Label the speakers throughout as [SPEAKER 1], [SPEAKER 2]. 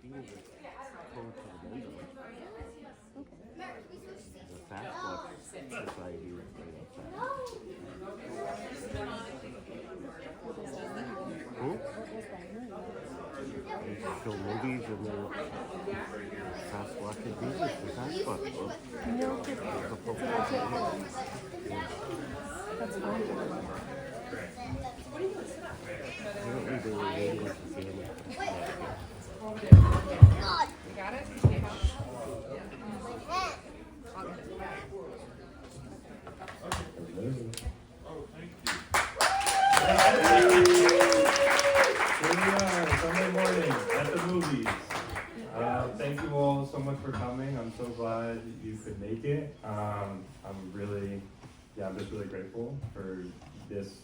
[SPEAKER 1] The Sasquatch Society is right outside. Hmm? They show movies and then Sasquatch and Jesus, the Sasquatch book.
[SPEAKER 2] No kidding.
[SPEAKER 1] There's a
[SPEAKER 2] That's
[SPEAKER 1] book.
[SPEAKER 2] what I took home. That's fun.
[SPEAKER 1] I don't think they were waiting to see him.
[SPEAKER 3] Here we are, Sunday morning at the movies. Thank you all so much for coming. I'm so glad you could make it. I'm just really grateful for this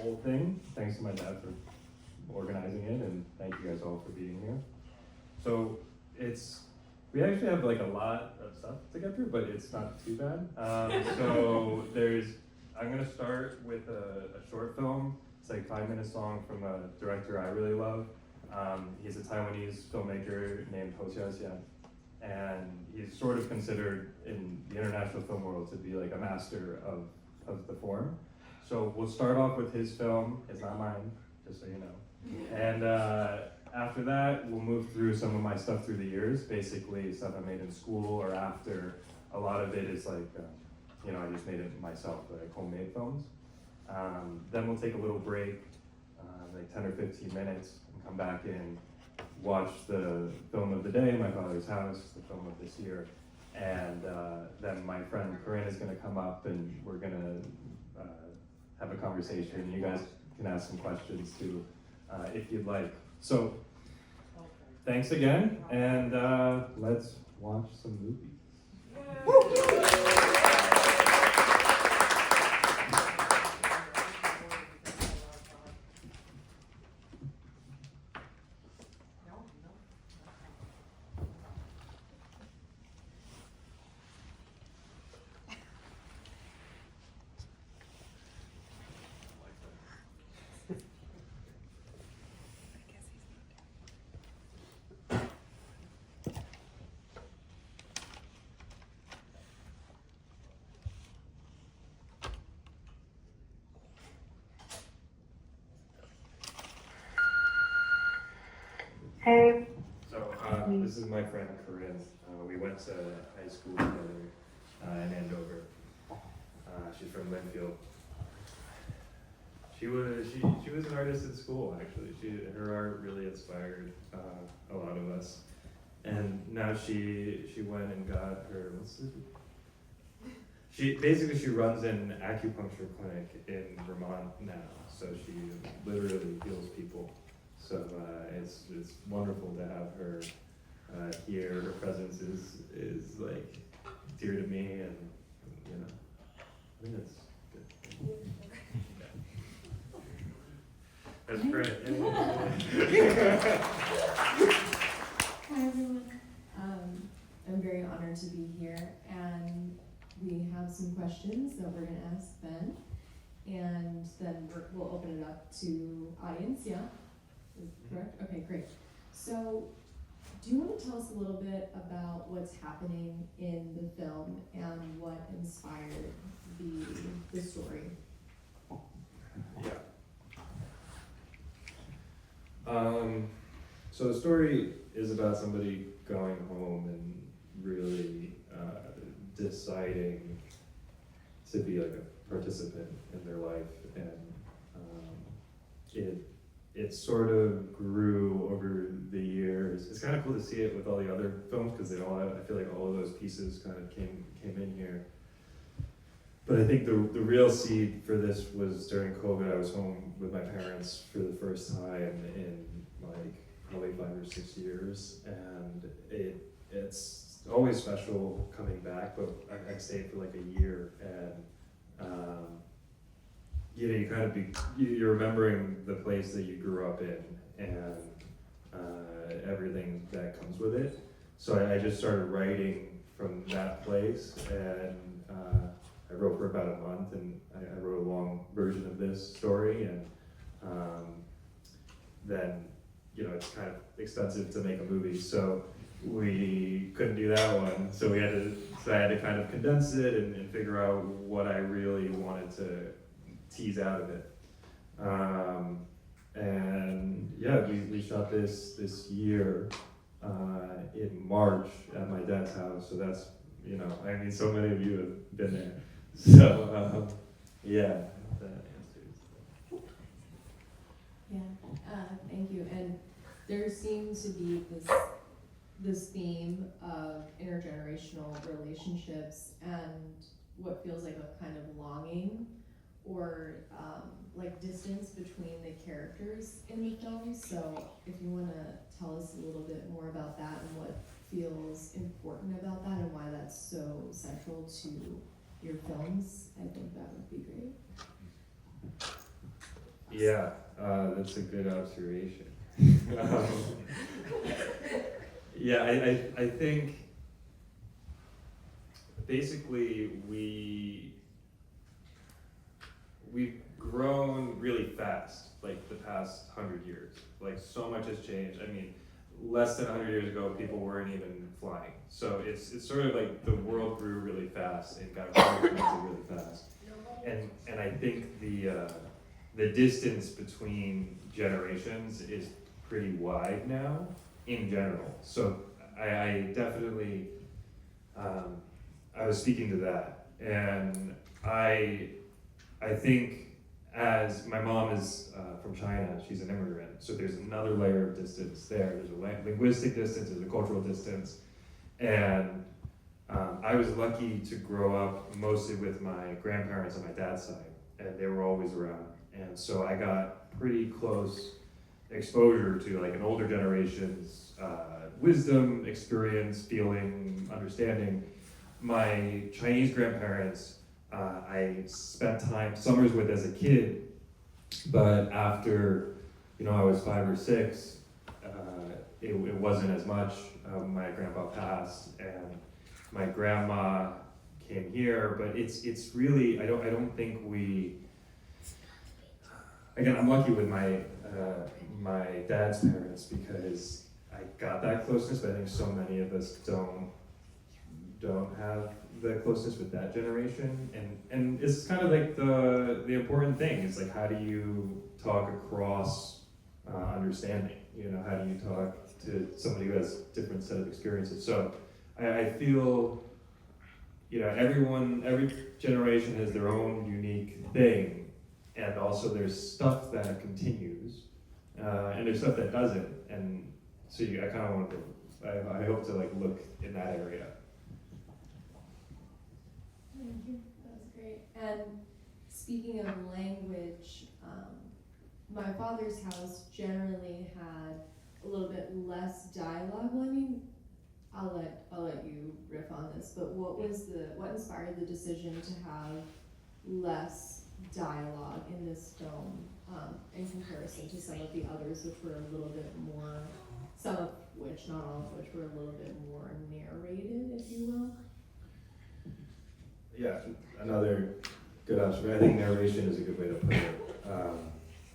[SPEAKER 3] whole thing. Thanks to my dad for organizing it, and thank you guys all for being here. So we actually have like a lot of stuff to get through, but it's not too bad. I'm gonna start with a short film. It's like 5-minute song from a director I really love. He's a Taiwanese filmmaker named Ho Xia, and he's sort of considered in the international film world to be like a master of the form. So we'll start off with his film. It's not mine, just so you know. And after that, we'll move through some of my stuff through the years, basically stuff I made in school or after. A lot of it is like, I just made it myself, like homemade films. Then we'll take a little break, like 10 or 15 minutes, and come back in, watch the film of the day, My Father's House, the film of this year. And then my friend Corinne is gonna come up and we're gonna have a conversation. You guys can ask some questions too, if you'd like. So, thanks again, and let's watch some movies.
[SPEAKER 2] Hey.
[SPEAKER 3] So this is my friend Corinne. We went to high school together in Andover. She's from Linfield. She was an artist at school actually. Her art really inspired a lot of us. And now she went and got her She runs an acupuncture clinic in Vermont now. So she literally heals people. So it's wonderful to have her here. Her presence is like dear to me, and I think that's good. That's great.
[SPEAKER 4] Hi everyone. I'm very honored to be here, and we have some questions that we're going to ask Ben, and then we'll open it up to audience. Yeah. Correct? Okay, great. So, do you want to tell us a little bit about what's happening in the film and what inspired the story?
[SPEAKER 3] Yeah. So the story is about somebody going home and really deciding to be like a participant in their life, and it sort of grew over the years. It's kind of cool to see it with all the other films because I feel like all of those pieces kind of came in here. But I think the real seed for this was during COVID. I was home with my parents for the first time in like probably 5 or 6 years, and it's always special coming back. But I stayed for like a year, and you kind of you're remembering the place that you grew up in and everything that comes with it. So I just started writing from that place, and I wrote for about a month, and I wrote a long version of this story, and then it's kind of expensive to make a movie, so we couldn't do that one. So I had to kind of condense it and figure out what I really wanted to tease out of it. And yeah, we shot this year in March at my dad's house. So that's, so many of you have been there. So yeah, that answers.
[SPEAKER 4] Yeah, thank you. And there seems to be this theme of intergenerational relationships and what feels like a kind of longing or like distance between the characters in the film. So if you want to tell us a little bit more about that and what feels important about that and why that's so central to your films, I think that would be great.
[SPEAKER 3] Yeah, that's a good observation. Yeah, I think basically we've grown really fast, like the past 100 years. Like so much has changed. I mean, less than 100 years ago, people weren't even flying. So it's sort of like the world grew really fast and got really fast. And I think the distance between generations is pretty wide now in general. So I definitely, I was speaking to that. And I think as my mom is from China, she's an immigrant, so there's another layer of distance there. There's a linguistic distance, there's a cultural distance. And I was lucky to grow up mostly with my grandparents on my dad's side, and they were always around. And so I got pretty close exposure to like an older generation's wisdom, experience, feeling, understanding. My Chinese grandparents, I spent summers with as a kid, but after, I was 5 or 6, it wasn't as much. My grandpa passed, and my grandma came here, but it's really, I don't think again, I'm lucky with my dad's parents because I got that closeness, but I think so many of us don't have the closest with that generation, and it's kind of like the important thing is like, how do you talk across understanding? How do you talk to somebody who has different set of experiences? So I feel, every generation has their own unique thing, and also there's stuff that continues, and there's stuff that doesn't, and so I kind of want to, I hope to like look in that area.
[SPEAKER 4] Thank you, that was great. And speaking of language, my father's house generally had a little bit less dialogue. Well, I mean, I'll let you riff on this, but what inspired the decision to have less dialogue in this film in comparison to some of the others, which were a little bit more, some of which, not all of which, were a little bit more narrated, if you will?
[SPEAKER 3] Yeah, another good observation. I think narration is a good way to put it.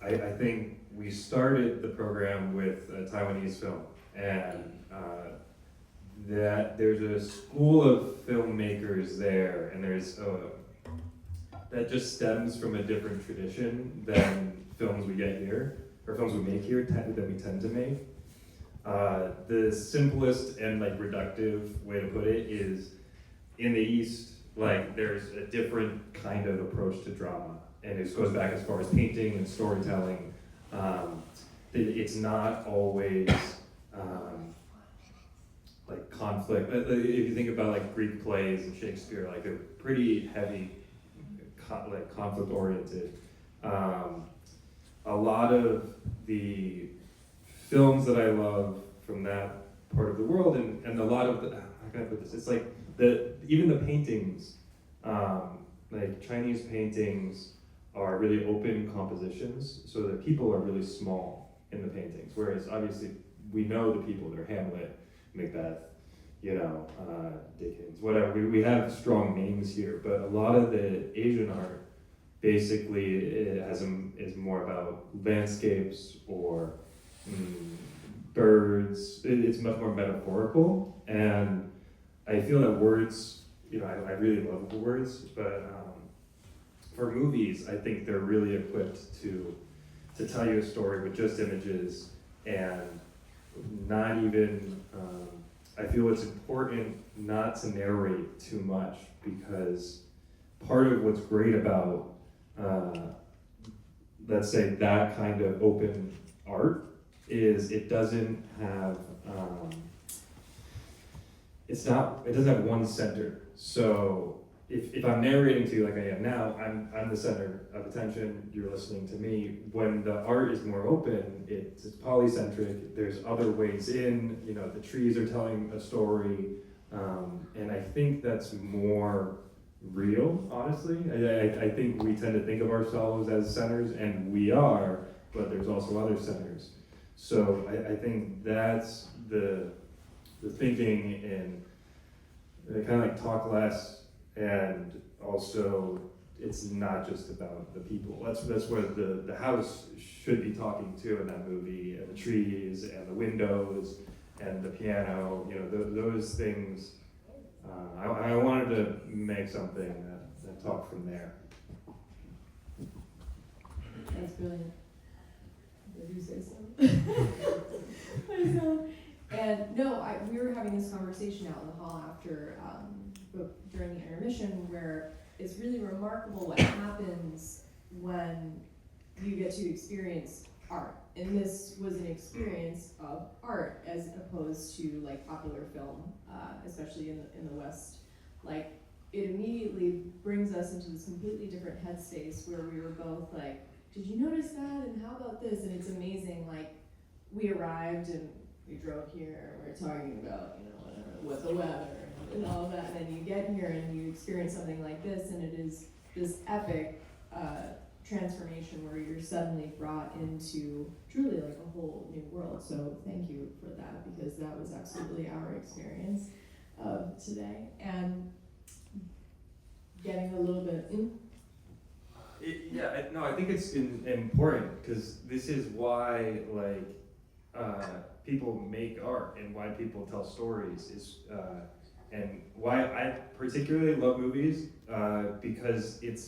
[SPEAKER 3] I think we started the program with a Taiwanese film, and that there's a school of filmmakers there, and that just stems from a different tradition than films we get here, or films we make here that we tend to make. The simplest and like reductive way to put it is, in the East, like there's a different kind of approach to drama, and this goes back as far as painting and storytelling. It's not always like conflict. If you think about like Greek plays and Shakespeare, like they're pretty heavy, like conflict oriented. A lot of the films that I love from that part of the world, and a lot of the, how can I put this? It's like even the paintings, like Chinese paintings are really open compositions, so the people are really small in the paintings, whereas obviously we know the people, they're Hamlet, Macbeth, Dickens, whatever. We have strong names here, but a lot of the Asian art basically is more about landscapes or birds. It's much more metaphorical, and I feel that words, I really love words, but for movies, I think they're really equipped to tell you a story with just images and not even. I feel it's important not to narrate too much, because part of what's great about, let's say, that kind of open art is it doesn't have, it doesn't have one center. So if I'm narrating to you like I am now, I'm the center of attention, you're listening to me. When the art is more open, it's polycentric, there's other ways in, the trees are telling a story, and I think that's more real, honestly. I think we tend to think of ourselves as centers, and we are, but there's also other centers. So I think that's the thinking in kind of like talk less, and also it's not just about the people. That's where the house should be talking to in that movie, and the trees and the windows and the piano, those things. I wanted to make something that talked from there.
[SPEAKER 4] That's brilliant. Did you say so? And no, we were having this conversation out in the hall after, during the intermission, where it's really remarkable what happens when you get to experience art. And this was an experience of art as opposed to like popular film, especially in the West. Like, it immediately brings us into this completely different headspace where we were both like, did you notice that? And how about this? And it's amazing, like, we arrived and we drove here and we're talking about, what the weather and all of that, and then you get here and you experience something like this, and it is this epic transformation where you're suddenly brought into truly like a whole new world. So thank you for that, because that was absolutely our experience of today. And getting a little bit in.
[SPEAKER 3] I think it's important, because this is why people make art and why people tell stories and why I particularly love movies, because it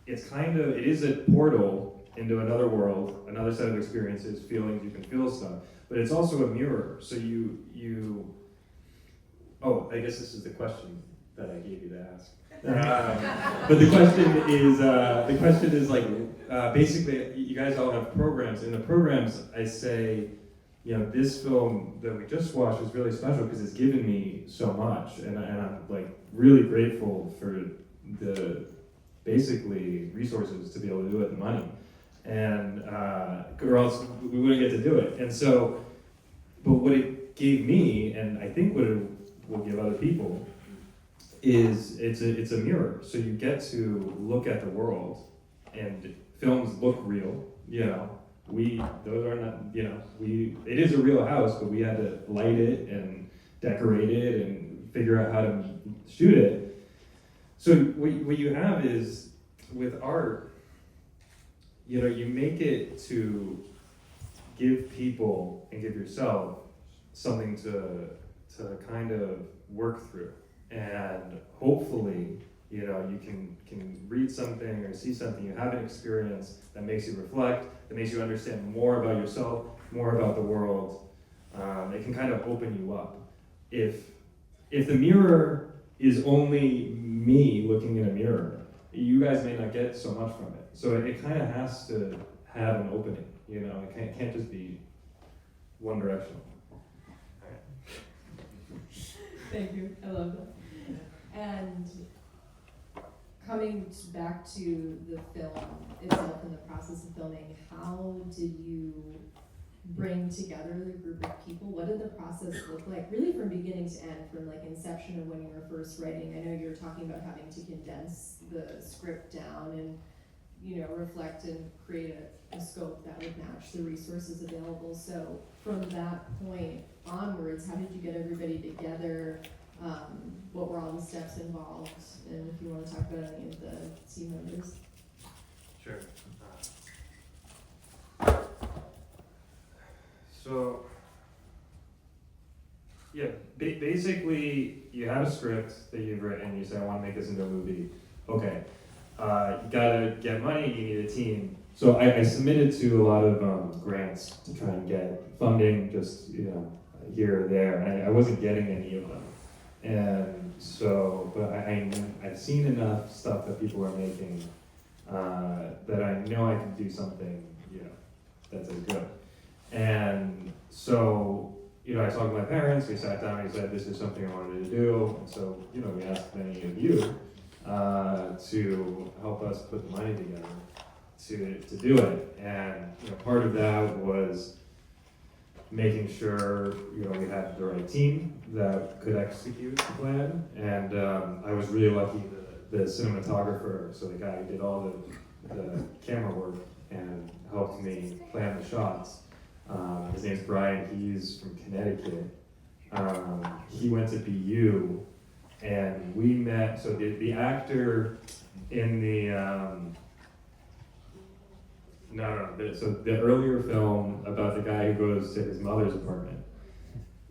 [SPEAKER 3] is a portal into another world, another set of experiences, feelings. You can feel stuff, but it's also a mirror. So I guess this is the question that I gave you to ask. But the question is basically, you guys all have programs. In the programs, I say, this film that we just watched was really special because it's given me so much, and I'm like really grateful for the basically resources to be able to do it, and money, and or else we wouldn't get to do it. And so, but what it gave me, and I think what it will give other people, is it's a mirror. So you get to look at the world, and films look real. Those are not, it is a real house, but we had to light it and decorate it and figure out how to shoot it. So what you have is, with art, you make it to give people and give yourself something to kind of work through. And hopefully, you can read something or see something, you have an experience that makes you reflect, that makes you understand more about yourself, more about the world. It can kind of open you up. If the mirror is only me looking in a mirror, you guys may not get so much from it. So it kind of has to have an opening, it can't just be one directional.
[SPEAKER 4] Thank you, I love that. And coming back to the film itself and the process of filming, how did you bring together the group of people? What did the process look like, really from beginning to end, from like inception of when you were first writing? I know you were talking about having to condense the script down and, reflect and create a scope that would match the resources available. So from that point onwards, how did you get everybody together? What were all the steps involved? And if you want to talk about any of the team members.
[SPEAKER 3] Sure. So Yeah, basically, you have a script that you've written, you say, I want to make this into a movie. Okay, you gotta get money, you need a team. So I submitted to a lot of grants to try and get funding, just, here or there, and I wasn't getting any of them. And so, but I've seen enough stuff that people are making that I know I can do something, that's as good. And so, I talked to my parents, we sat down, and he said, this is something I wanted to do. And so, we asked many of you to help us put the money together to do it. And, part of that was making sure, we had the right team that could execute the plan. And I was really lucky, the cinematographer, so the guy who did all the camera work and helped me plan the shots. His name's Brian, he's from Connecticut. He went to BU, and we met, so the actor in so the earlier film about the guy who goes to his mother's apartment,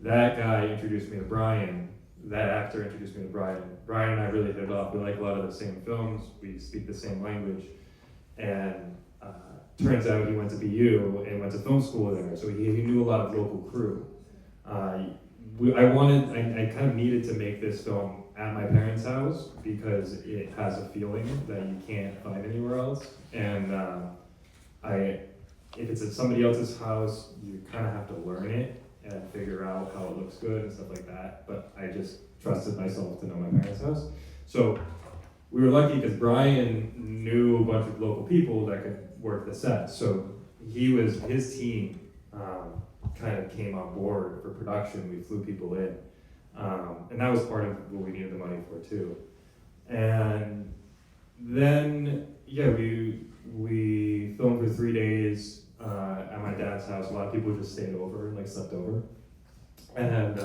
[SPEAKER 3] that guy introduced me to Brian, that actor introduced me to Brian. Brian and I really hit it off, we like a lot of the same films, we speak the same language, and turns out he went to BU and went to film school there, so he knew a lot of local crew. I kind of needed to make this film at my parents' house because it has a feeling that you can't find anywhere else. And if it's at somebody else's house, you kind of have to learn it and figure out how it looks good and stuff like that. But I just trusted myself to know my parents' house. So we were lucky because Brian knew a bunch of local people that could work the set. So his team kind of came on board for production. We flew people in. And that was part of what we needed the money for too. And then, we filmed for 3 days at my dad's house. A lot of people just stayed over, slept over. And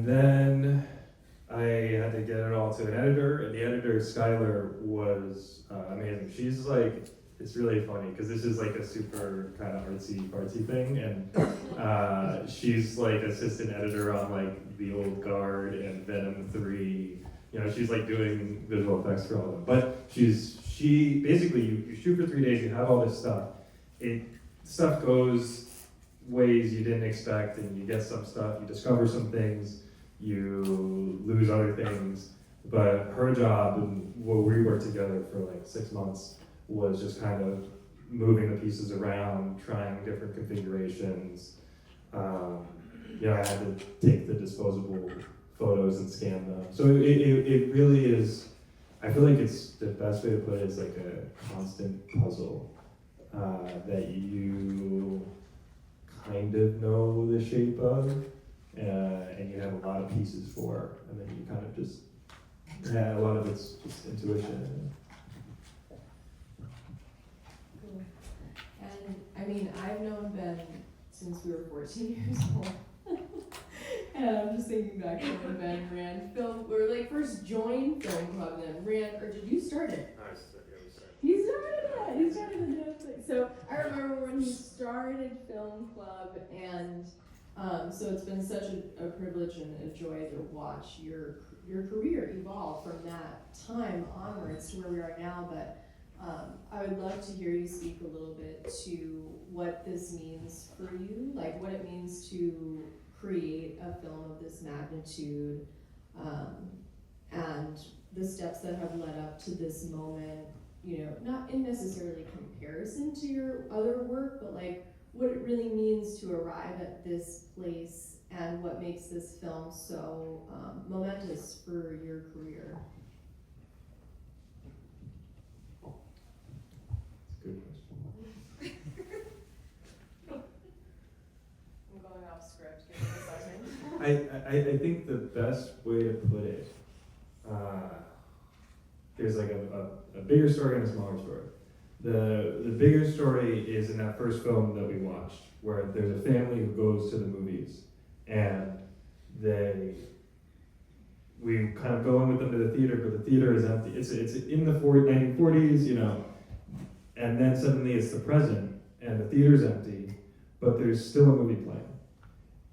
[SPEAKER 3] then I had to get it all to an editor, and the editor, Skylar, was amazing. She's it's really funny, because this is a super kind of artsy thing, and she's assistant editor on The Old Guard and Venom 3. She's doing visual effects for all of them. But she basically, you shoot for 3 days, you have all this stuff. Stuff goes ways you didn't expect, and you get some stuff, you discover some things, you lose other things. But her job, and what we worked together for 6 months, was just kind of moving the pieces around, trying different configurations. I had to take the disposable photos and scan them. So it really is, I feel it's the best way to put it is a constant puzzle that you kind of know the shape of, and you have a lot of pieces for, and then you kind of just, a lot of it's just intuition.
[SPEAKER 4] Cool. And I've known Ben since we were 14 years old. And I'm just thinking back to when Ben ran film, or first joined Film Club, then ran, or did you start it? He started it! He started the damn thing. So I remember when he started Film Club, and so it's been such a privilege and a joy to watch your career evolve from that time onwards to where we are now. But I would love to hear you speak a little bit to what this means for you, what it means to create a film of this magnitude, and the steps that have led up to this moment, not in necessarily comparison to your other work, but what it really means to arrive at this place and what makes this film so momentous for your career.
[SPEAKER 3] Good question.
[SPEAKER 4] I'm going off script, give me a second.
[SPEAKER 3] I think the best way to put it, there's a bigger story and a smaller story. The bigger story is in that first film that we watched, where there's a family who goes to the movies, and we kind of go in with them to the theater, but the theater is empty. It's in the 1940s, and then suddenly it's the present, and the theater's empty, but there's still a movie playing.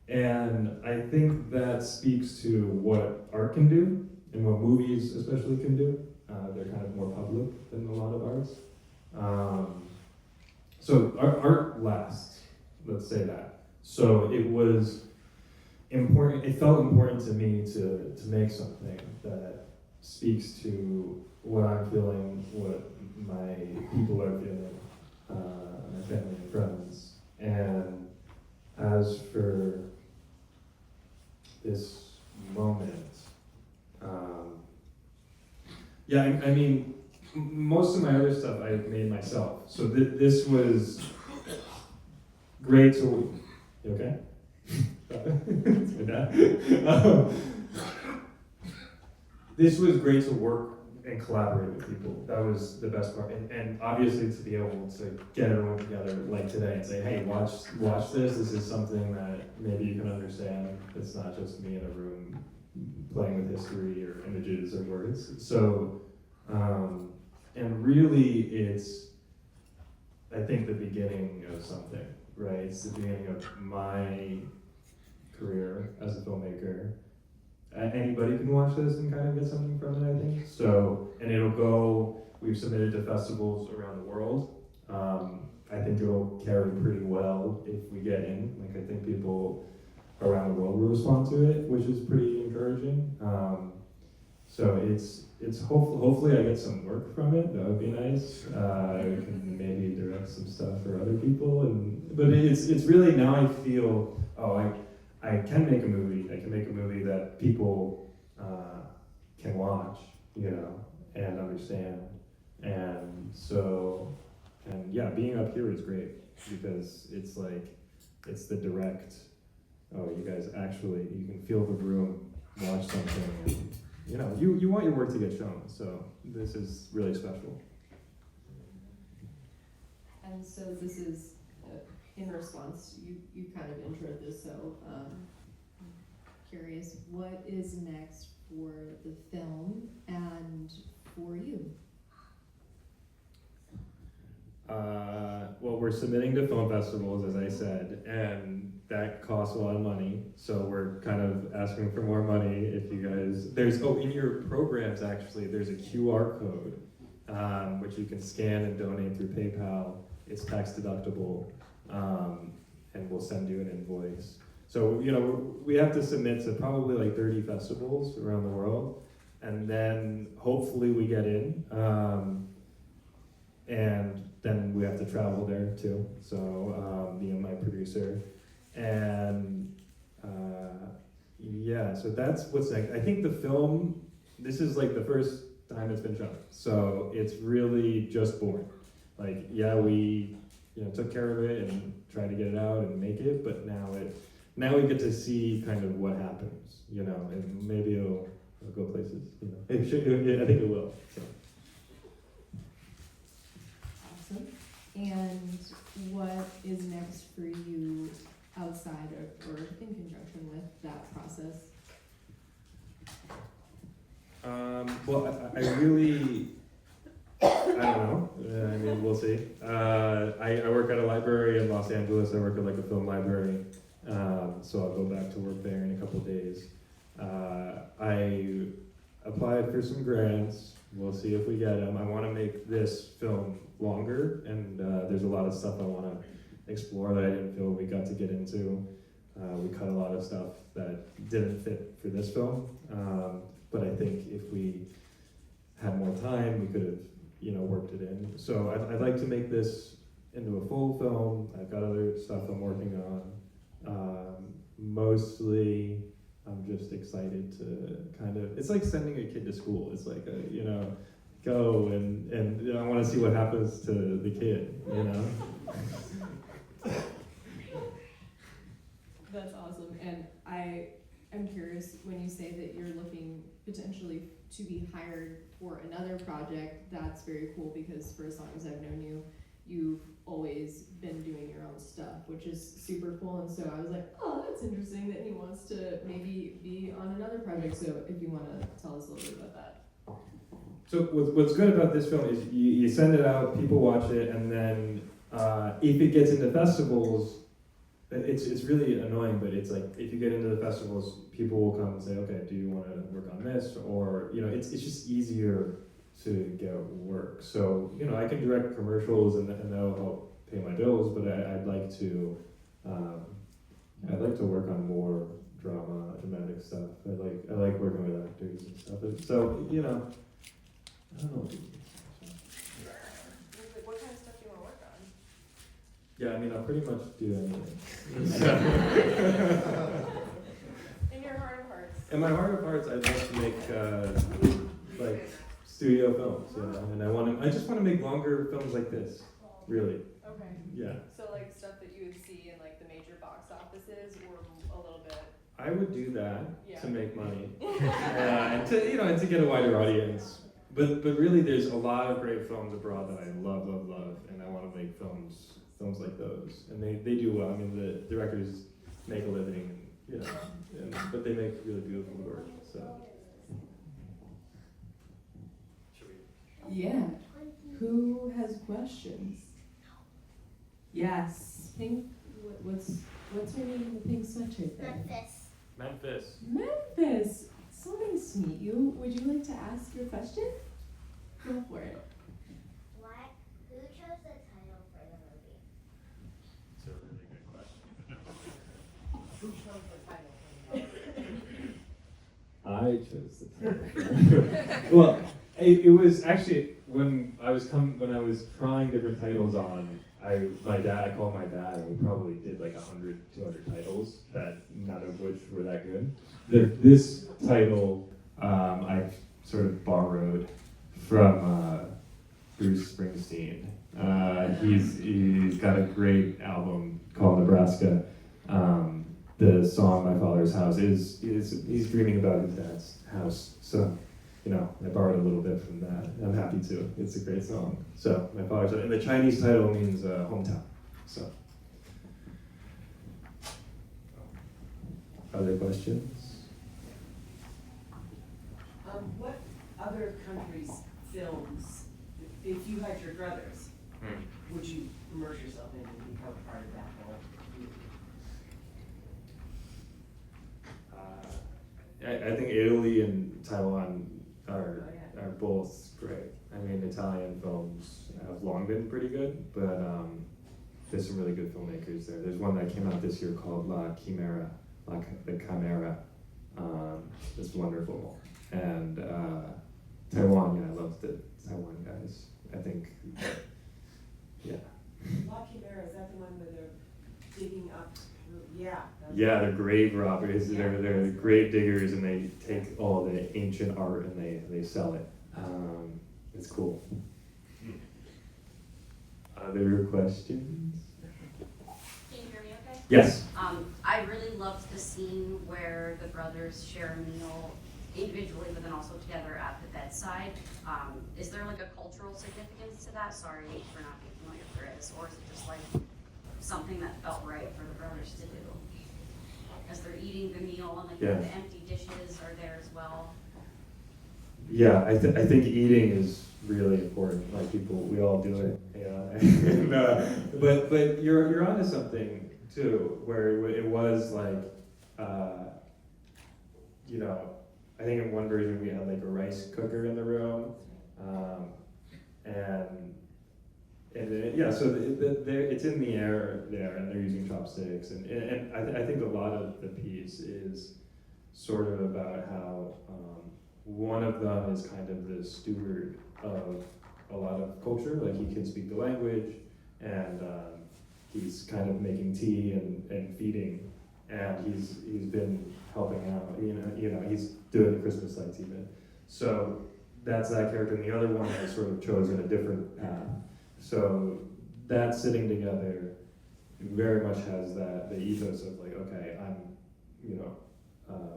[SPEAKER 3] And I think that speaks to what art can do and what movies especially can do. They're kind of more public than a lot of arts. So art lasts, let's say that. So it was important, it felt important to me to make something that speaks to what I'm feeling, what my people are feeling, my family and friends. And as for this moment, yeah, I mean, most of my other stuff I made myself. So this was great to, you okay? It's my dad. This was great to work and collaborate with people. That was the best part. And obviously to be able to get everyone together like today and say, hey, watch this. This is something that maybe you can understand. It's not just me in a room playing with history or images or words. So, and really it's, I think, the beginning of something, right? It's the beginning of my career as a filmmaker. Anybody can watch this and kind of get something from it, I think. So, and it'll go, we've submitted to festivals around the world. I think it'll carry pretty well if we get in. Like, I think people around the world will respond to it, which is pretty encouraging. So it's hopefully I get some work from it. That would be nice. I can maybe direct some stuff for other people, but it's really now I feel, I can make a movie. I can make a movie that people can watch, you know, and understand. And so, and yeah, being up here is great because it's like, it's the direct, you guys actually, you can feel the room, watch something, and you know, you want your work to get shown. So this is really special.
[SPEAKER 4] And so this is in response, you kind of introed this, so I'm curious, what is next for the film and for you?
[SPEAKER 3] Well, we're submitting to film festivals, as I said, and that costs a lot of money. So we're kind of asking for more money. If you guys, in your programs actually, there's a QR code which you can scan and donate through PayPal. It's tax deductible, and we'll send you an invoice. So you know we have to submit to probably like 30 festivals around the world, and then hopefully we get in. And then we have to travel there too. So me and my producer, and yeah. So that's what's next. I think the film. This is like the first time it's been shot, so it's really just born. Like we took care of it and tried to get it out and make it, but now we get to see kind of what happens, and maybe it'll go places. It should. I think it will. So.
[SPEAKER 4] And what is next for you outside or in conjunction with that process?
[SPEAKER 3] Well, I really, I don't know. I mean, we'll see. I work at a library in Los Angeles. I work at like a film library. So I'll go back to work there in a couple of days. I applied for some grants. We'll see if we get them. I want to make this film longer, and there's a lot of stuff I want to explore that I didn't feel we got to get into. We cut a lot of stuff that didn't fit for this film, but I think if we had more time, we could have, worked it in. So I'd like to make this into a full film. I've got other stuff I'm working on. Mostly, I'm just excited to kind of, it's like sending a kid to school. It's like, go and I want to see what happens to the kid,
[SPEAKER 4] That's awesome. And I am curious, when you say that you're looking potentially to be hired for another project, that's very cool because for as long as I've known you, you've always been doing your own stuff, which is super cool. And so I was like, oh, that's interesting that he wants to maybe be on another project. So if you want to tell us a little bit about that.
[SPEAKER 3] So what's good about this film is you send it out, people watch it, and then if it gets into festivals, it's really annoying, but it's like if you get into the festivals, people will come and say, okay, do you want to work on this? Or it's just easier to get work. So I can direct commercials and that'll help pay my bills, but I'd like to work on more dramatic stuff. I like working with actors and stuff. So I don't know.
[SPEAKER 2] What kind of stuff do you want to work on?
[SPEAKER 3] Yeah, I mean, I'll pretty much do anything.
[SPEAKER 2] In your heart of hearts.
[SPEAKER 3] In my heart of hearts, I'd love to make like studio films, and I just want to make longer films like this, really.
[SPEAKER 2] Okay.
[SPEAKER 3] Yeah.
[SPEAKER 2] So like stuff that you would see in like the major box offices, or a little bit.
[SPEAKER 3] I would do that
[SPEAKER 2] Yeah.
[SPEAKER 3] to make money, and to get a wider audience. But really, there's a lot of great films abroad that I love, and I want to make films like those, and they do well. I mean, the directors make a living, but they make really beautiful work. So.
[SPEAKER 4] Yeah. Who has questions? Yes. Pink. What's her name in the pink sweatshirt there?
[SPEAKER 3] Memphis.
[SPEAKER 4] Memphis. So nice to meet you. Would you like to ask your question? Go for it.
[SPEAKER 5] Who chose the title for the movie?
[SPEAKER 3] It's a really good question.
[SPEAKER 2] Who chose the title?
[SPEAKER 3] I chose the title. Well, it was actually when I was trying different titles on. I called my dad, and we probably did like 100, 200 titles, that none of which were that good. This title I sort of borrowed from Bruce Springsteen. He's got a great album called Nebraska. The song "My Father's House" is he's dreaming about his dad's house. So, I borrowed a little bit from that. I'm happy to. It's a great song. So, My Father's House, and the Chinese title means hometown. So, other questions?
[SPEAKER 6] What other countries' films, if you had your druthers, would you immerse yourself in and become part of that whole movie?
[SPEAKER 3] I think Italy and Taiwan are both great. I mean, Italian films have long been pretty good, but there's some really good filmmakers there. There's one that came out this year called La Chimera. It's wonderful. And Taiwan, I love the Taiwan guys. I think, yeah.
[SPEAKER 6] La Chimera, is that the one where they're digging up? Yeah.
[SPEAKER 3] Yeah, they're grave robbers.
[SPEAKER 6] Yeah.
[SPEAKER 3] They're grave diggers, and they take all the ancient art and they sell it. It's cool. Other questions?
[SPEAKER 7] Can you hear me okay?
[SPEAKER 3] Yes.
[SPEAKER 7] I really loved the scene where the brothers share a meal individually, but then also together at the bedside. Is there like a cultural significance to that? Sorry for not being familiar if there is, or is it just like something that felt right for the brothers to do? As they're eating the meal and like
[SPEAKER 3] Yeah.
[SPEAKER 7] the empty dishes are there as well.
[SPEAKER 3] Yeah, I think eating is really important. Like we all do it. Yeah. And, but you're onto something too, where it was like, I think in one version we had like a rice cooker in the room, so it's in the air there, and they're using chopsticks, and I think a lot of the piece is sort of about how one of them is kind of the steward of a lot of culture, like he can speak the language, and he's kind of making tea and feeding, and he's been helping out, he's doing the Christmas lights even. So that's that character, and the other one has sort of chosen a different path. So that sitting together very much has the ethos of like, okay, I'm,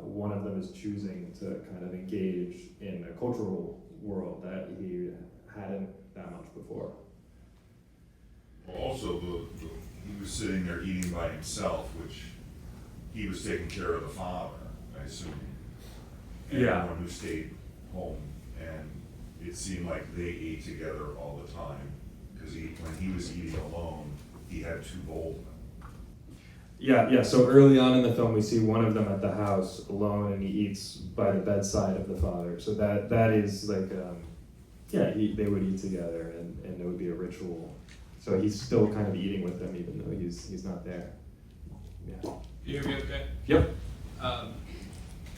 [SPEAKER 3] one of them is choosing to kind of engage in a cultural world that he hadn't that much before.
[SPEAKER 8] Also, he was sitting there eating by himself, which he was taking care of the father, I assume. And
[SPEAKER 3] Yeah.
[SPEAKER 8] everyone who stayed home, and it seemed like they ate together all the time, because when he was eating alone, he had two bowls.
[SPEAKER 3] Yeah. So early on in the film, we see one of them at the house alone, and he eats by the bedside of the father. So that is like, they would eat together, and it would be a ritual. So he's still kind of eating with them, even though he's not there. Yeah.
[SPEAKER 9] You hear me okay?
[SPEAKER 3] Yep.
[SPEAKER 9] I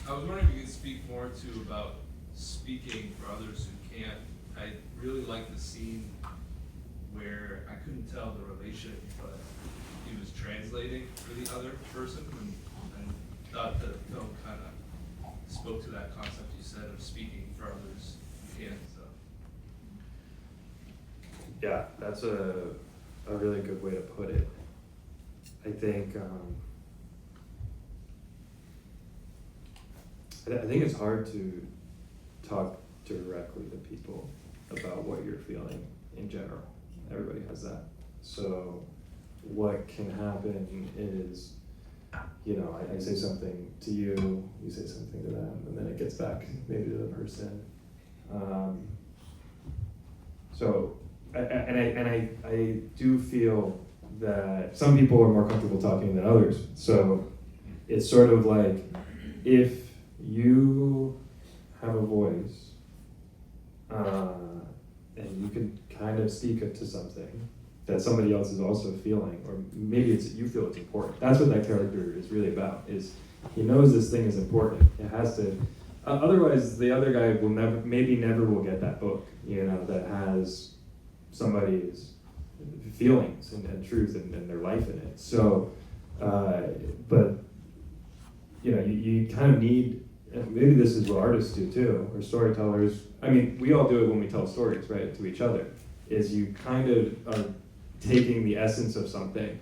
[SPEAKER 9] was wondering if you could speak more about speaking for others who can't. I really like the scene where I couldn't tell the relation, but he was translating for the other person, and thought the film kind of spoke to that concept you said of speaking for others who can't. So.
[SPEAKER 3] Yeah, that's a really good way to put it. I think I think it's hard to talk directly to people about what you're feeling in general. Everybody has that. So what can happen is, I say something to you, you say something to them, and then it gets back maybe to the person. I do feel that some people are more comfortable talking than others. So it's sort of like, if you have a voice, and you can kind of speak it to something that somebody else is also feeling, or maybe you feel it's important. That's what that character is really about, is he knows this thing is important. It has to, otherwise the other guy will never will get that book, that has somebody's feelings and truth and their life in it. So, but you kind of need, and maybe this is what artists do too, or storytellers. I mean, we all do it when we tell stories, right, to each other, is you kind of are taking the essence of something.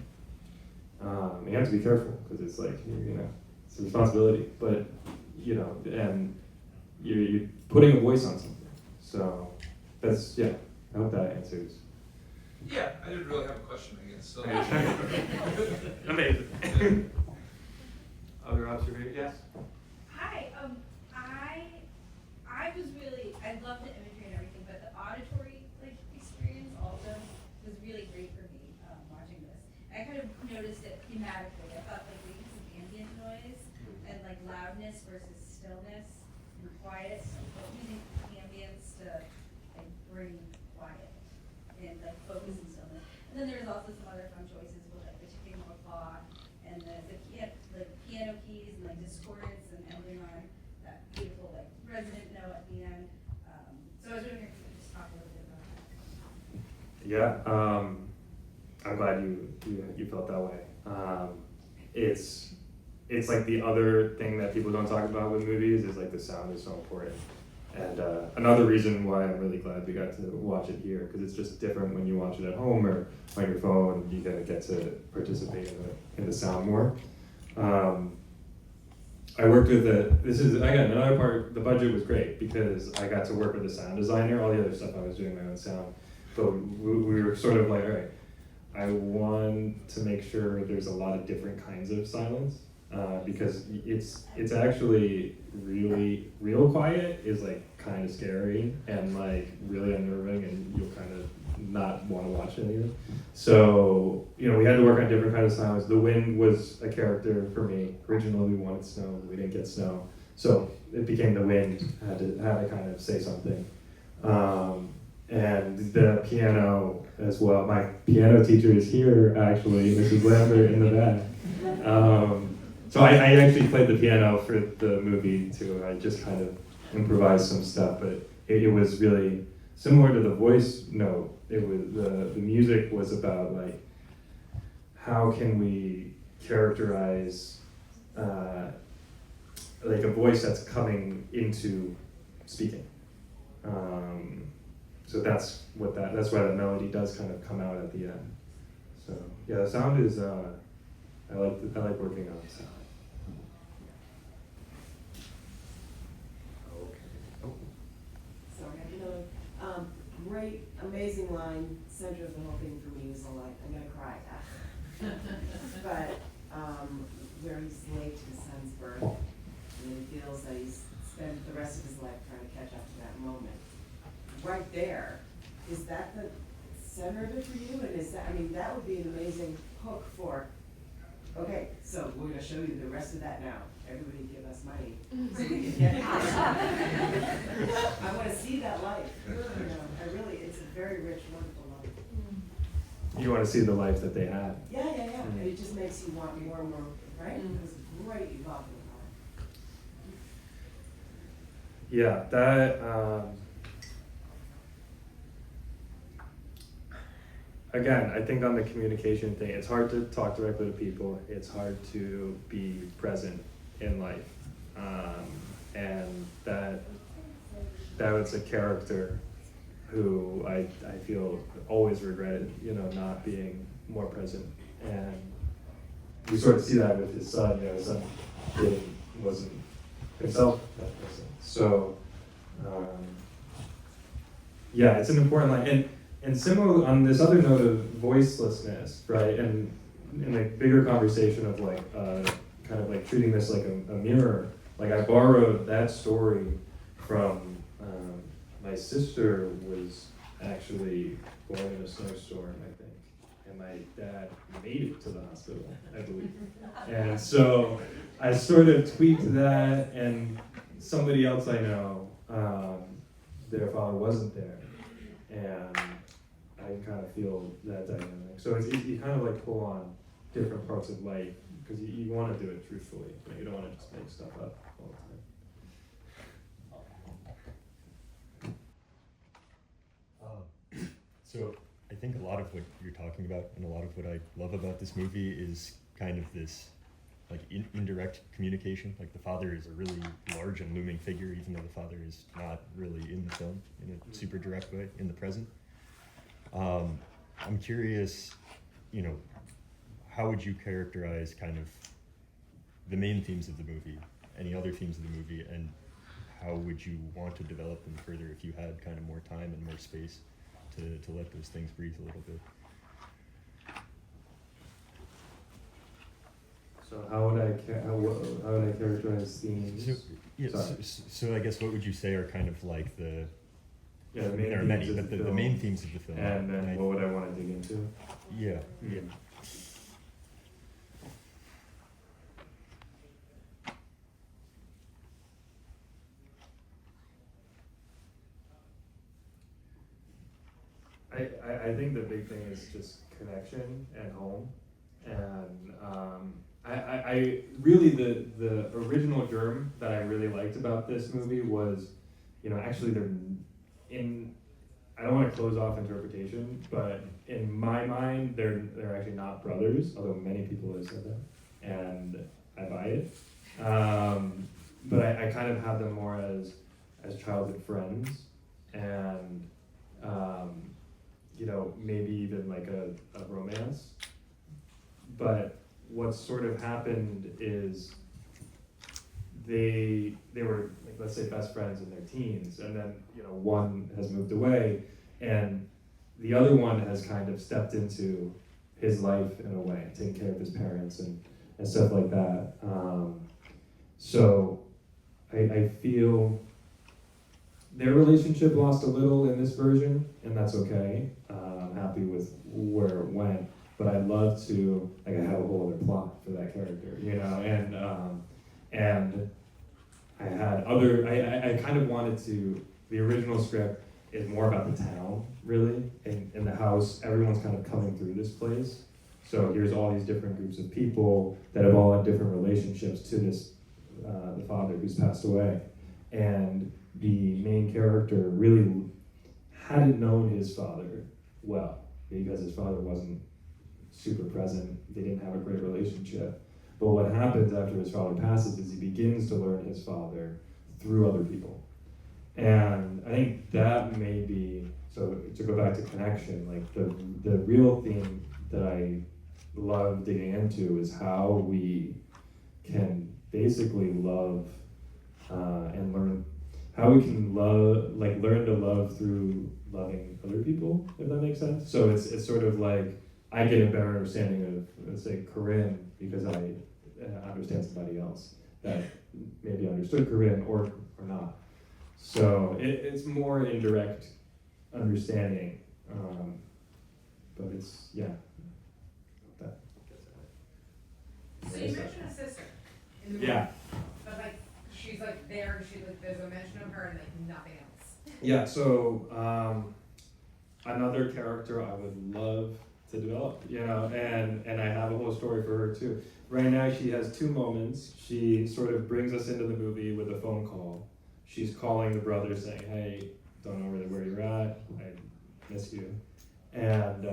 [SPEAKER 3] You have to be careful, because it's like, it's a responsibility, but, and you're putting a voice on something. So that's, I hope that answers.
[SPEAKER 9] Yeah, I didn't really have a question, I guess. So.
[SPEAKER 3] Amazing. Other observations? Yes?
[SPEAKER 10] Hi, I was really, I loved the imagery and everything, but the auditory experience also was really great for me watching this. I kind of noticed it thematically. I thought we used some ambient noise and loudness versus stillness and quiet. So using ambience to bring quiet and focus and stillness. And then there's also some other fun choices with the chicken claw and the piano keys and discordance and ending on that beautiful resonant note at the end. So I was wondering if you could just talk a little bit about that.
[SPEAKER 3] Yeah, I'm glad you felt that way. It's like the other thing that people don't talk about with movies is the sound is so important. And another reason why I'm really glad we got to watch it here, because it's just different when you watch it at home or on your phone. You gotta get to participate in the sound more. I worked with another part. The budget was great because I got to work with a sound designer. All the other stuff I was doing my own sound, but we were sort of like, all right, I want to make sure there's a lot of different kinds of silence, because it's actually really real quiet is kind of scary and really unnerving, and you'll kind of not want to watch any of it. So we had to work on different kinds of sounds. The wind was a character for me. Originally we wanted snow, we didn't get snow, so it became the wind. Had to kind of say something. And the piano as well. My piano teacher is here, actually, Mrs. Lambert in the back. So I actually played the piano for the movie too. I just kind of improvised some stuff, but it was really similar to the voice note. It was the music was about how can we characterize a voice that's coming into speaking. So that's why the melody does kind of come out at the end. So yeah, the sound is I like working on sound.
[SPEAKER 6] Sorry, great, amazing line. Center of the whole thing for me was I'm gonna cry. But where he's late to his son's birth, and he feels that he's spent the rest of his life trying to catch up to that moment. Right there, is that the center of it for you? And is that, that would be an amazing hook for Okay, so we're gonna show you the rest of that now. Everybody give us money so we can get it. I wanna see that life, you know, it's a very rich, wonderful life.
[SPEAKER 3] You want to see the life that they had.
[SPEAKER 6] Yeah, and it just makes you want more and more, right? It was great, you love it.
[SPEAKER 3] Yeah, that, again, I think on the communication thing, it's hard to talk directly to people. It's hard to be present in life. And that was a character who I feel always regretted, not being more present. And we sort of see that with his son, his son wasn't himself that person. So, yeah, it's an important line. And similar on this other note of voicelessness, right? And in a bigger conversation of like, kind of like treating this like a mirror, like I borrowed that story from my sister was actually born in a snowstorm, I think, and my dad made it to the hospital, I believe. And so I sort of tweaked that, and somebody else I know, their father wasn't there, and I kind of feel that dynamic. So you kind of like pull on different parts of life, because you want to do it truthfully, you don't want to just make stuff up all the time.
[SPEAKER 11] So I think a lot of what you're talking about and a lot of what I love about this movie is kind of this like indirect communication. Like the father is a really large and looming figure, even though the father is not really in the film in a super direct way in the present. I'm curious, how would you characterize kind of the main themes of the movie, any other themes of the movie, and how would you want to develop them further if you had kind of more time and more space to let those things breathe a little bit?
[SPEAKER 3] So how would I characterize themes?
[SPEAKER 11] So I guess what would you say are kind of like the
[SPEAKER 3] Yeah, the main
[SPEAKER 11] there are
[SPEAKER 3] themes
[SPEAKER 11] many,
[SPEAKER 3] of
[SPEAKER 11] but
[SPEAKER 3] the
[SPEAKER 11] the
[SPEAKER 3] film.
[SPEAKER 11] main themes of the film.
[SPEAKER 3] And then what would I want to dig into?
[SPEAKER 11] Yeah.
[SPEAKER 3] I think the big thing is just connection and home, and I really the original germ that I really liked about this movie was, actually they're in. I don't want to close off interpretation, but in my mind, they're actually not brothers, although many people have said that, and I buy it. But I kind of have them more as childhood friends, and maybe even like a romance. But what sort of happened is they were, like, let's say, best friends in their teens, and then one has moved away, and the other one has kind of stepped into his life in a way, taking care of his parents and stuff like that. So I feel their relationship lost a little in this version, and that's okay. I'm happy with where it went, but I'd love to have a whole other plot for that character, and I had I kind of wanted to, the original script is more about the town, really, in the house. Everyone's kind of coming through this place. So here's all these different groups of people that have all had different relationships to this, the father who's passed away. And the main character really hadn't known his father well, because his father wasn't super present. They didn't have a great relationship. But what happens after his father passes is he begins to learn his father through other people. And I think that may be, so to go back to connection, like the real theme that I love digging into is how we can basically love and learn, how we can learn to love through loving other people, if that makes sense. So it's sort of like, I get a better understanding of, let's say, Corinne, because I understand somebody else that maybe understood Corinne or not. So it's more indirect understanding, but it's, yeah. That gets at it.
[SPEAKER 12] So you mentioned a sister in the movie.
[SPEAKER 3] Yeah.
[SPEAKER 12] But like, she's like there, there's a mention of her and like nothing else.
[SPEAKER 3] Yeah, so another character I would love to develop, and I have a whole story for her too. Right now she has two moments. She sort of brings us into the movie with a phone call. She's calling the brother saying, hey, don't know really where you're at, I miss you. And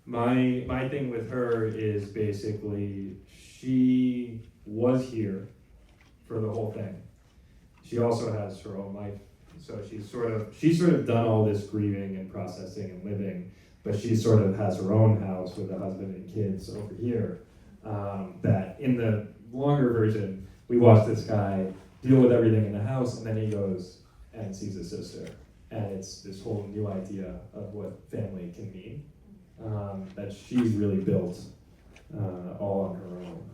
[SPEAKER 3] my thing with her is basically she was here for the whole thing. She also has her own life. So she's sort of done all this grieving and processing and living, but she sort of has her own house with a husband and kids over here. That in the longer version, we watch this guy deal with everything in the house, and then he goes and sees his sister, and it's this whole new idea of what family can mean that she's really built all on her own.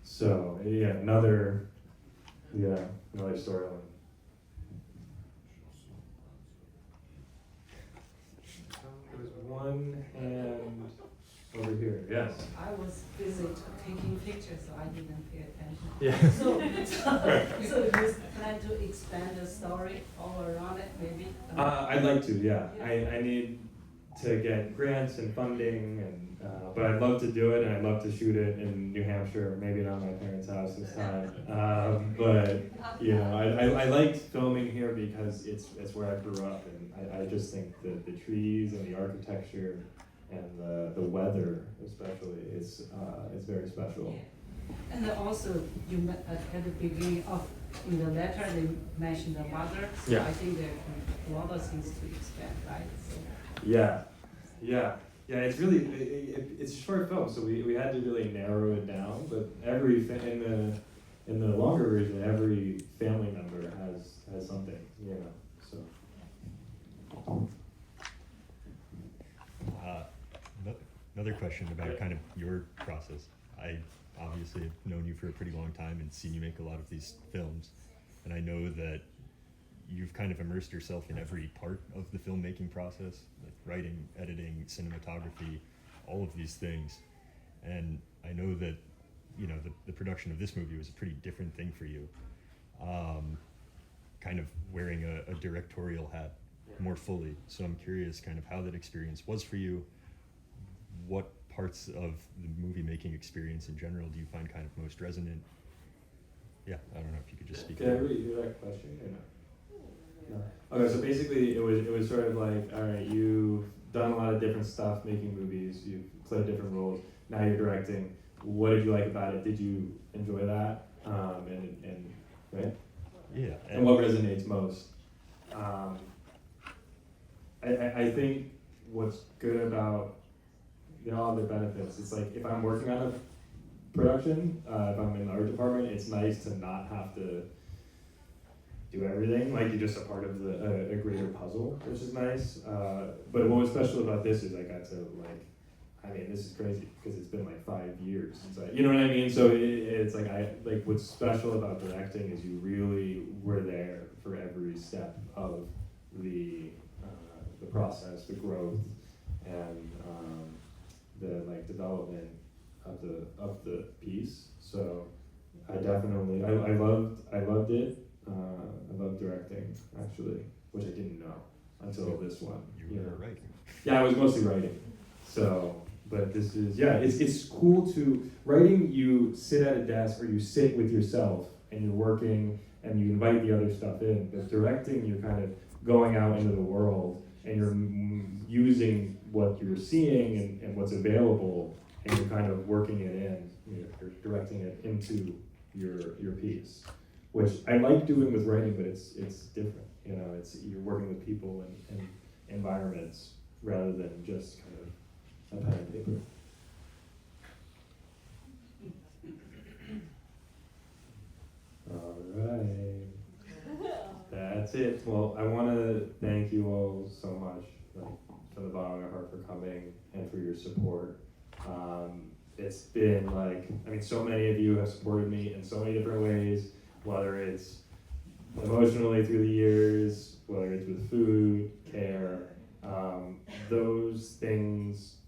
[SPEAKER 3] So yeah, another storyline. There's one hand over here. Yes.
[SPEAKER 13] I was busy taking pictures, so I didn't pay attention.
[SPEAKER 3] Yeah.
[SPEAKER 13] So you plan to expand the story all around it, maybe?
[SPEAKER 3] I'd like to, yeah. I need to get grants and funding, and but I'd love to do it, and I'd love to shoot it in New Hampshire, maybe not my parents' house this time. But I liked filming here because it's where I grew up, and I just think that the trees and the architecture and the weather especially is very special.
[SPEAKER 13] And also, you at the beginning of in the letter they mentioned the mother. So
[SPEAKER 3] Yeah.
[SPEAKER 13] I think there are a lot of things to expand, right? So.
[SPEAKER 3] Yeah. It's really it's a short film, so we had to really narrow it down. But in the longer version, every family member has something, So.
[SPEAKER 11] Another question about kind of your process. I obviously have known you for a pretty long time and seen you make a lot of these films, and I know that you've kind of immersed yourself in every part of the filmmaking process, like writing, editing, cinematography, all of these things. And I know that, the production of this movie was a pretty different thing for you. Kind of wearing a directorial hat more fully. So I'm curious kind of how that experience was for you. What parts of the movie making experience in general do you find kind of most resonant? Yeah, I don't know if you could just speak.
[SPEAKER 3] Can I read that question or no? No. Okay, so basically it was sort of like, all right, you've done a lot of different stuff making movies, you've played different roles, now you're directing. What did you like about it? Did you enjoy that? And right?
[SPEAKER 11] Yeah.
[SPEAKER 3] And what resonates most? I think what's good about all the benefits, it's like if I'm working on a production, if I'm in the art department, it's nice to not have to do everything, like you're just a part of a greater puzzle, which is nice. But what was special about this is I got to this is crazy because it's been like 5 years since you know what I mean? So it's like what's special about directing is you really were there for every step of the process, the growth, and the development of the piece. So I definitely I loved it. I love directing, actually, which I didn't know until this one.
[SPEAKER 11] You were writing.
[SPEAKER 3] Yeah, I was mostly writing. So, but this is, it's cool to, writing, you sit at a desk or you sit with yourself and you're working and you invite the other stuff in. But directing, you're kind of going out into the world and you're using what you're seeing and what's available and you're kind of working it in, you're directing it into your piece. Which I like doing with writing, but it's different. You're working with people and environments rather than just kind of a pen and paper. All right, that's it. Well, I want to thank you all so much, from the bottom of my heart, for coming and for your support. It's been so many of you have supported me in so many different ways. Whether it's emotionally through the years, whether it's with food, care, those things,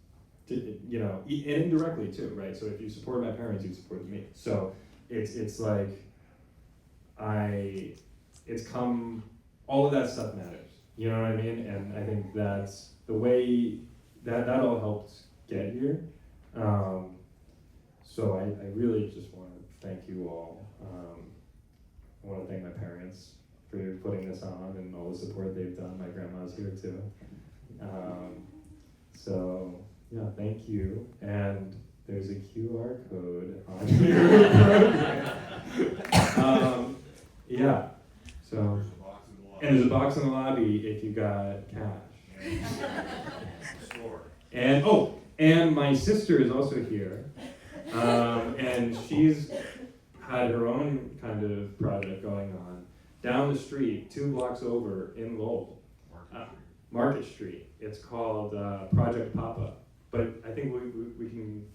[SPEAKER 3] you know, and indirectly too, right? So if you supported my parents, you supported me. So it's like, it's come, all of that stuff matters, you know what I mean? And I think that's the way, that all helped get here. So I really just want to thank you all. I want to thank my parents for putting this on and all the support they've done. My grandma's here too. So yeah, thank you. And there's a QR code on your program. Yeah, so, and there's a box in the lobby if you got cash.
[SPEAKER 8] Store.
[SPEAKER 3] And, oh, and my sister is also here. And she's had her own kind of project going on down the street, 2 blocks over in Lowell, Market Street. It's called Project Papa. But I think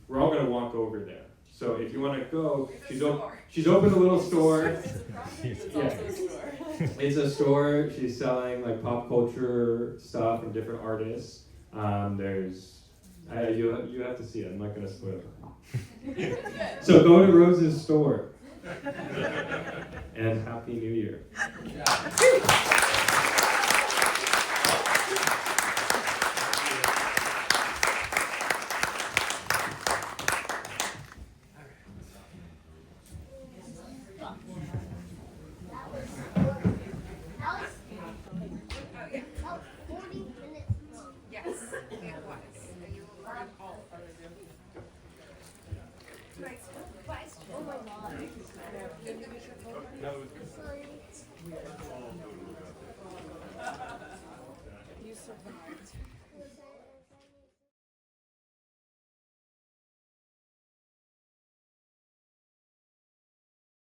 [SPEAKER 3] we're all gonna walk over there. So if you wanna go, she's opened a little store.
[SPEAKER 2] It's also a store.
[SPEAKER 3] It's a store. She's selling like pop culture stuff from different artists. You have to see it. I'm not gonna spoil it. So go to Rose's store. And Happy New Year.
[SPEAKER 5] About 40 minutes long.
[SPEAKER 12] Yes, it was. And you were all of them.
[SPEAKER 5] Oh my god.
[SPEAKER 3] That was good.
[SPEAKER 5] Sorry.